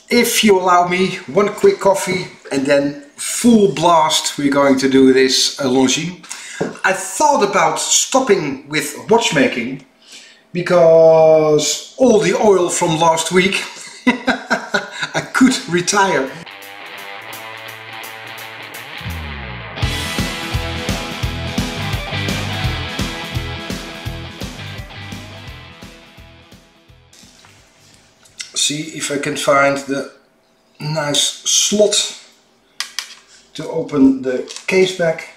If you allow me, one quick coffee and then full blast we're going to do this Longines. I thought about stopping with watchmaking because all the oil from last week I could retire. See if I can find the nice slot to open the case back,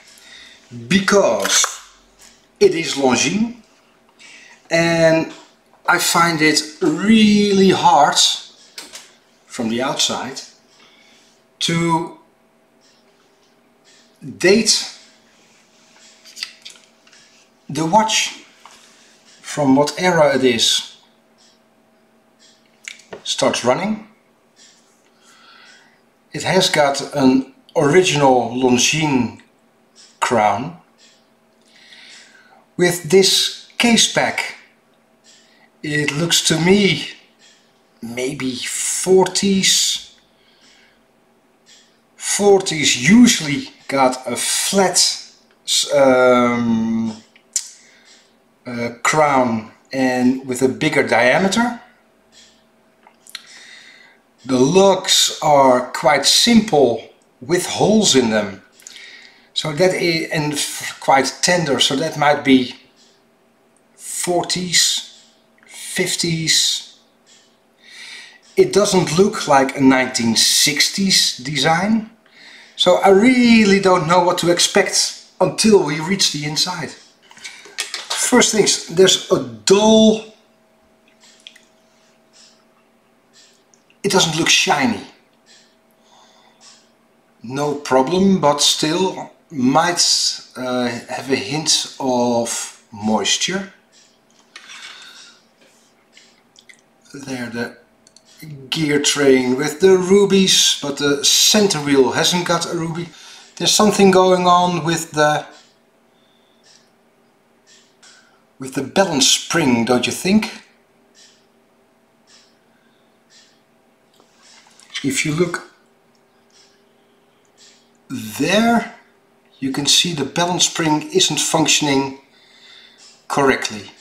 because it is Longines and I find it really hard from the outside to date the watch from what era it is. Starts running. It has got an original Longines crown. With this case back, it looks to me maybe 40s. 40s usually got a flat crown and with a bigger diameter. The lugs are quite simple with holes in them, so that is, and quite tender, so that might be 40s, 50s. It doesn't look like a 1960s design, so I really don't know what to expect until we reach the inside. First things, there's a dull. It doesn't look shiny. No problem, but still might have a hint of moisture. There the gear train with the rubies, but the center wheel hasn't got a ruby. There's something going on with the balance spring, don't you think? If you look there, you can see the balance spring isn't functioning correctly.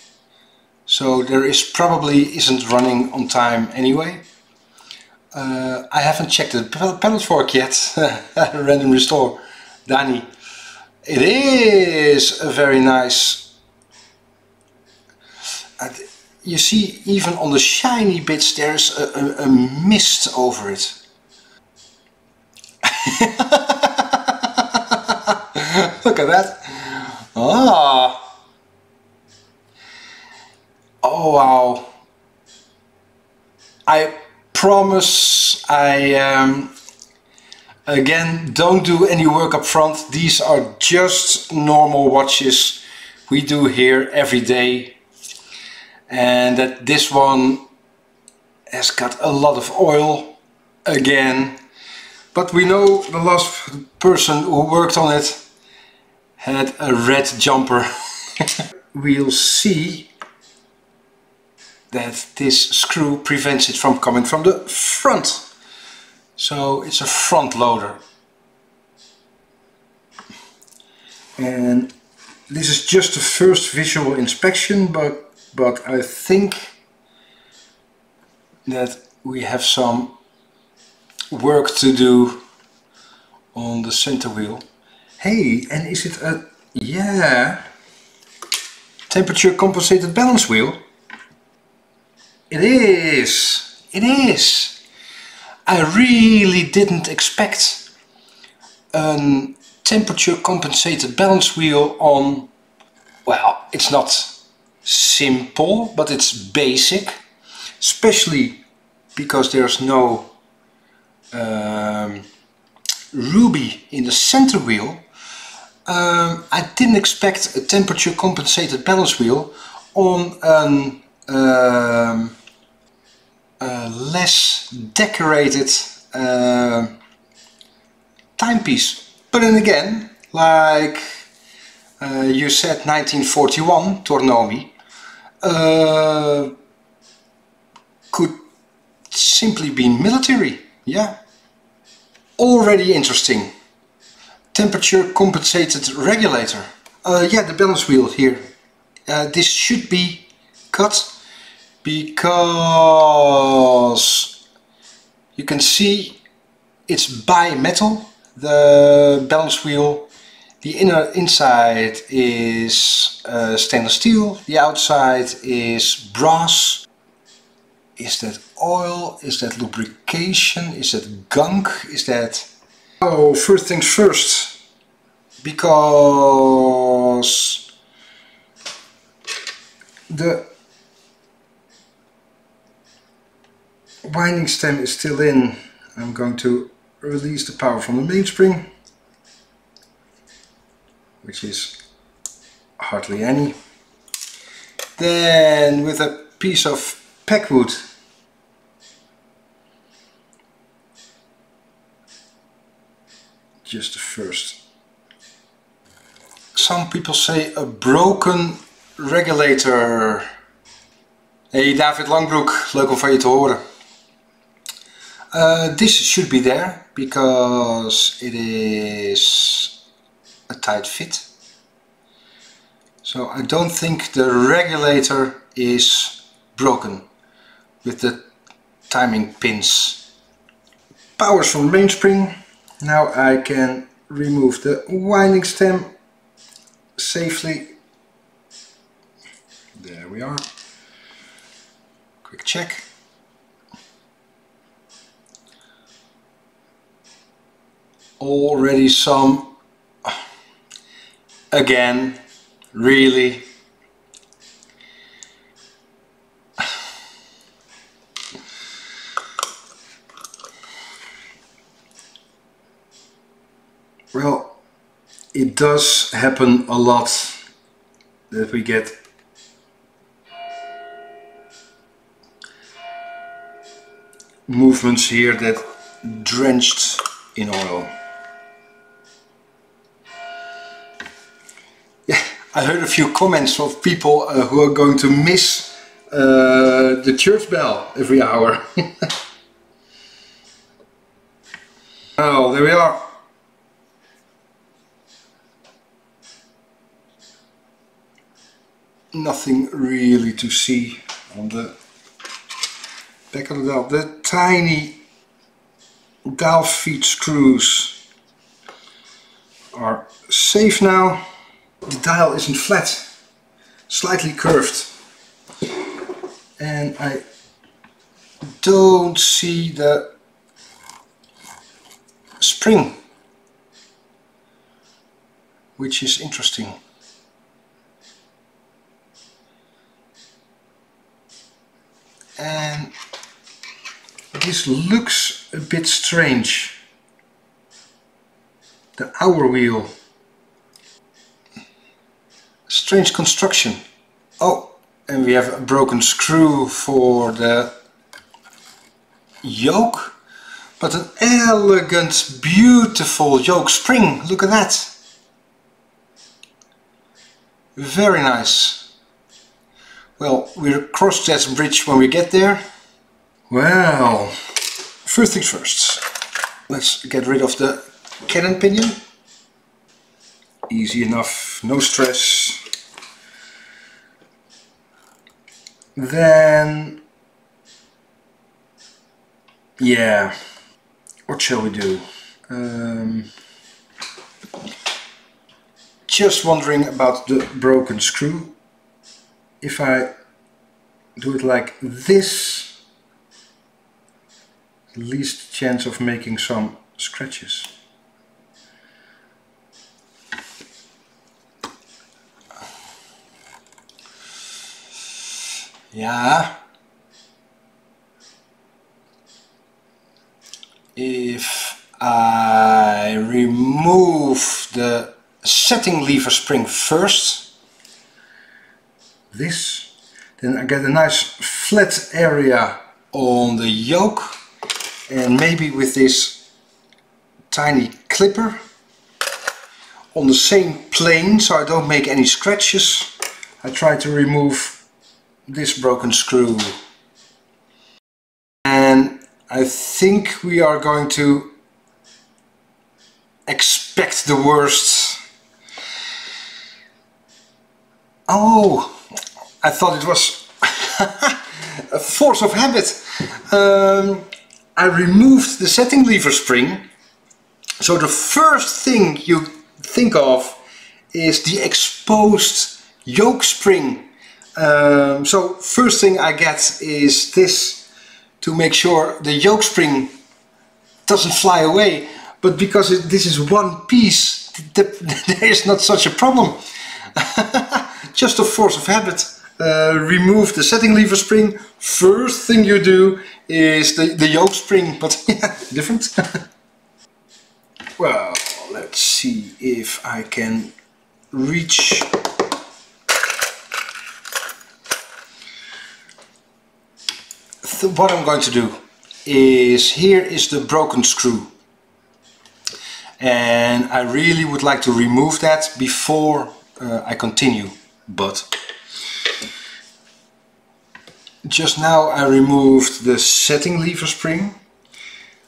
So there is probably isn't running on time anyway. I haven't checked the pedal fork yet. Random restore, Danny. It is a very nice. You see, even on the shiny bits there's a mist over it. Look at that. Ah. Oh wow. I promise I again don't do any work up front. These are just normal watches we do here every day. And that this one has got a lot of oil again, but we know the last person who worked on it had a red jumper. We'll see that this screw prevents it from coming from the front, so it's a front loader. And this is just the first visual inspection, but I think that we have some work to do on the center wheel. Hey, and is it a, yeah, temperature compensated balance wheel? It is, it is. I really didn't expect a temperature compensated balance wheel on, well, it's not simple, but it's basic, especially because there's no ruby in the center wheel. I didn't expect a temperature compensated balance wheel on a less decorated timepiece. But then again, like you said, 1941 Tornomi could simply been military. Yeah. Already interesting. Temperature compensated regulator. Yeah, the balance wheel here. This should be cut because you can see it's bi-metal, the balance wheel. The inside is stainless steel, the outside is brass. Is that oil? Is that lubrication? Is that gunk? Is that... Oh, first things first, because the winding stem is still in, I'm going to release the power from the mainspring, which is hardly any. Then with a piece of packwood just the first. Some people say a broken regulator. Hey David Langbroek, leuk om van je te horen. This should be there because it is a tight fit. So I don't think the regulator is broken with the timing pins. Powers from the mainspring. Now I can remove the winding stem safely. There we are. Quick check. Already some, again, really. Well, it does happen a lot that we get movements here that drenched in oil. Yeah, I heard a few comments of people who are going to miss the church bell every hour. Oh, there we are. Nothing really to see on the back of the dial. The tiny dial feed screws are safe now. The dial isn't flat, slightly curved, and I don't see the spring, which is interesting. And this looks a bit strange. The hour wheel. Strange construction. Oh, and we have a broken screw for the yoke. But an elegant, beautiful yoke spring. Look at that. Very nice. Well, we'll cross that bridge when we get there. Well, first things first. Let's get rid of the cannon pinion. Easy enough, no stress. Then, yeah, what shall we do? Just wondering about the broken screw. If I do it like this, the least chance of making some scratches. Yeah. If I remove the setting lever spring first, this, then I get a nice flat area on the yoke, and maybe with this tiny clipper on the same plane, so I don't make any scratches, I try to remove this broken screw. And I think we are going to expect the worst. Oh, I thought it was a force of habit. I removed the setting lever spring. So the first thing you think of is the exposed yoke spring. So first thing I get is this to make sure the yoke spring doesn't fly away. But because this is one piece, there is not such a problem. Just a force of habit. Remove the setting lever spring. First thing you do is the yoke spring, but yeah, different. Well, let's see if I can reach. What I'm going to do is, here is the broken screw. And I really would like to remove that before I continue, but just now I removed the setting lever spring,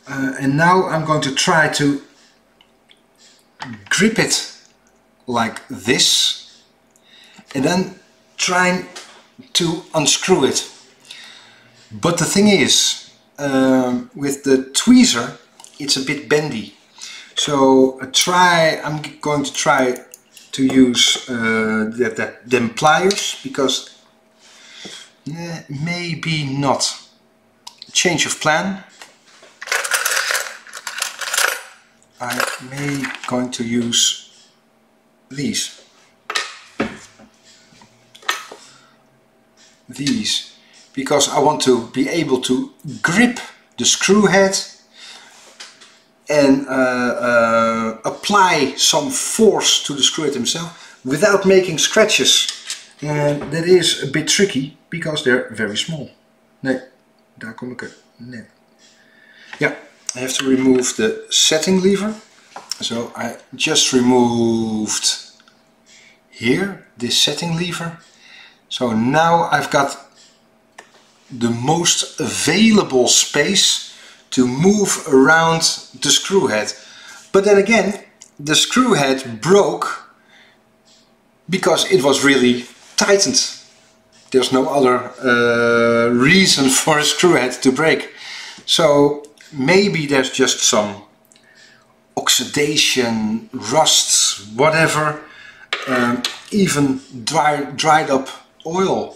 and now I'm going to try to grip it like this and then trying to unscrew it. But the thing is, with the tweezer it's a bit bendy, so I'm going to try to use them pliers, because maybe not. Change of plan. I may going to use these. Because I want to be able to grip the screw head and apply some force to the screw head himself without making scratches. And that is a bit tricky because they're very small. Nee, daar kom ik. Nee. Yeah, I have to remove the setting lever. So I just removed here this setting lever. So now I've got the most available space to move around the screw head. But then again, the screw head broke because it was really tightened. There's no other reason for a screw head to break. So maybe there's just some oxidation, rust, whatever, even dried up oil.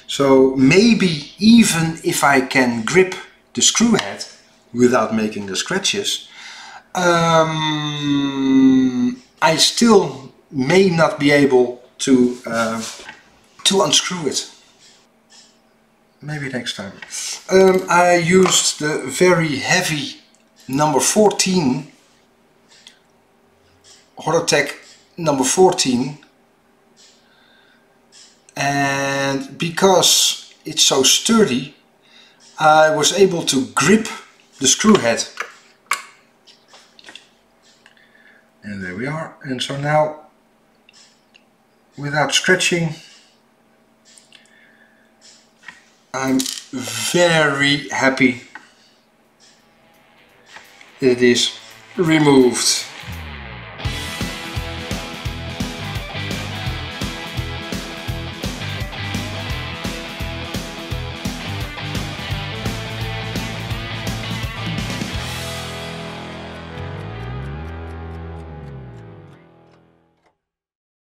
So maybe even if I can grip the screw head without making the scratches, I still may not be able to unscrew it. Maybe next time. I used the very heavy number 14, Horotech number 14, and because it's so sturdy I was able to grip the screw head. And there we are. And so now, without scratching, I'm very happy that it is removed.